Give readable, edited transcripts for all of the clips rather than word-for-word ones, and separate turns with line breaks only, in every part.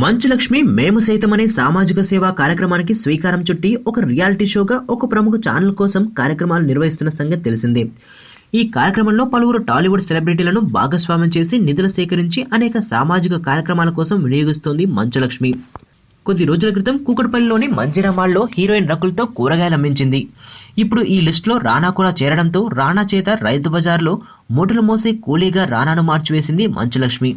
మంచులక్ష్మి మేము సైతం అనే సామాజిక సేవా కార్యక్రమానికి స్వీకారం చుట్టి ఒక రియాలిటీ షోగా ఒక ప్రముఖ ఛానల్ కోసం కార్యక్రమాలు నిర్వహిస్తున్న సంగతి తెలిసిందే. ఈ కార్యక్రమంలో పలువురు టాలీవుడ్ సెలబ్రిటీలను భాగస్వామ్యం చేసి నిధులు సేకరించి అనేక సామాజిక కార్యక్రమాల కోసం వినియోగిస్తోంది మంచులక్ష్మి. కొద్ది రోజుల క్రితం కూకట్పల్లిలోని మంజిరామాల్లో హీరోయిన్ రకుల్తో కూరగాయలు అమ్మించింది. ఇప్పుడు ఈ లిస్టులో రానా కూడా చేరడంతో రానా చేత రైతు బజార్లో మూటలు మోసే కూలీగా రానాను మార్చివేసింది మంచులక్ష్మి.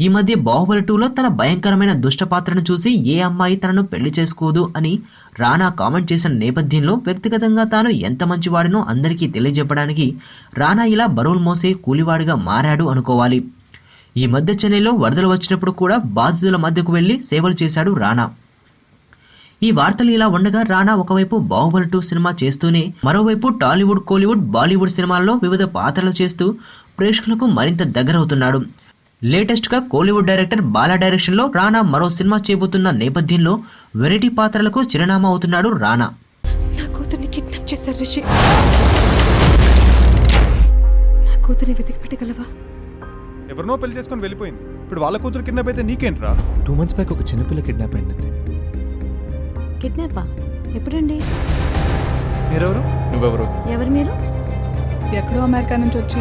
ఈ మధ్య బాహుబలి 2లో తన భయంకరమైన దుష్ట పాత్రను చూసి ఏ అమ్మాయి తనను పెళ్లి చేసుకోదు అని రానా కామెంట్ చేసిన నేపథ్యంలో వ్యక్తిగతంగా తాను ఎంత మంచివాడినో అందరికీ తెలియజెప్పడానికి రానా ఇలా బరువులు మోసే కూలివాడిగా మారాడు అనుకోవాలి. ఈ మధ్య చెన్నైలో వరదలు వచ్చినప్పుడు కూడా బాధితుల మధ్యకు వెళ్లి సేవలు చేశాడు రానా. ఈ వార్తలు ఇలా ఉండగా రానా ఒకవైపు బాహుబలి 2 సినిమా చేస్తూనే మరోవైపు టాలీవుడ్, కోలీవుడ్, బాలీవుడ్ సినిమాల్లో వివిధ పాత్రలు చేస్తూ ప్రేక్షకులకు మరింత దగ్గరవుతున్నాడు. లేటెస్ట్ గా కోలీవుడ్ డైరెక్టర్ బాలా డైరెక్షన్ లో రానా మరో సినిమా చేయబోతున్న నేపథ్యంలో వెరైటీ పాత్రలకు చిరునామా అవుతున్నాడు రానా.
నా కూతుర్ని కిడ్నాప్ చేశారు రిషి. నా కూతుర్ని వెతికి పెట్టగలవా?
ఎవరినో పెళ్లి చేసుకొని వెళ్ళిపోయింది. ఇప్పుడు వాళ్ళ కూతురు కిడ్నాప్ అయితే నీకేంట్రా?
2 months బ్యాక్ ఒక చిన్నపిల్ల కిడ్నాప్ అయిందండి.
కిడ్నాపా? ఎప్పుడండి?
మీరెవరు?
నువ్వెవరు?
ఎవరు మీరు?
ఎక్కడో అమెరికా నుంచి వచ్చి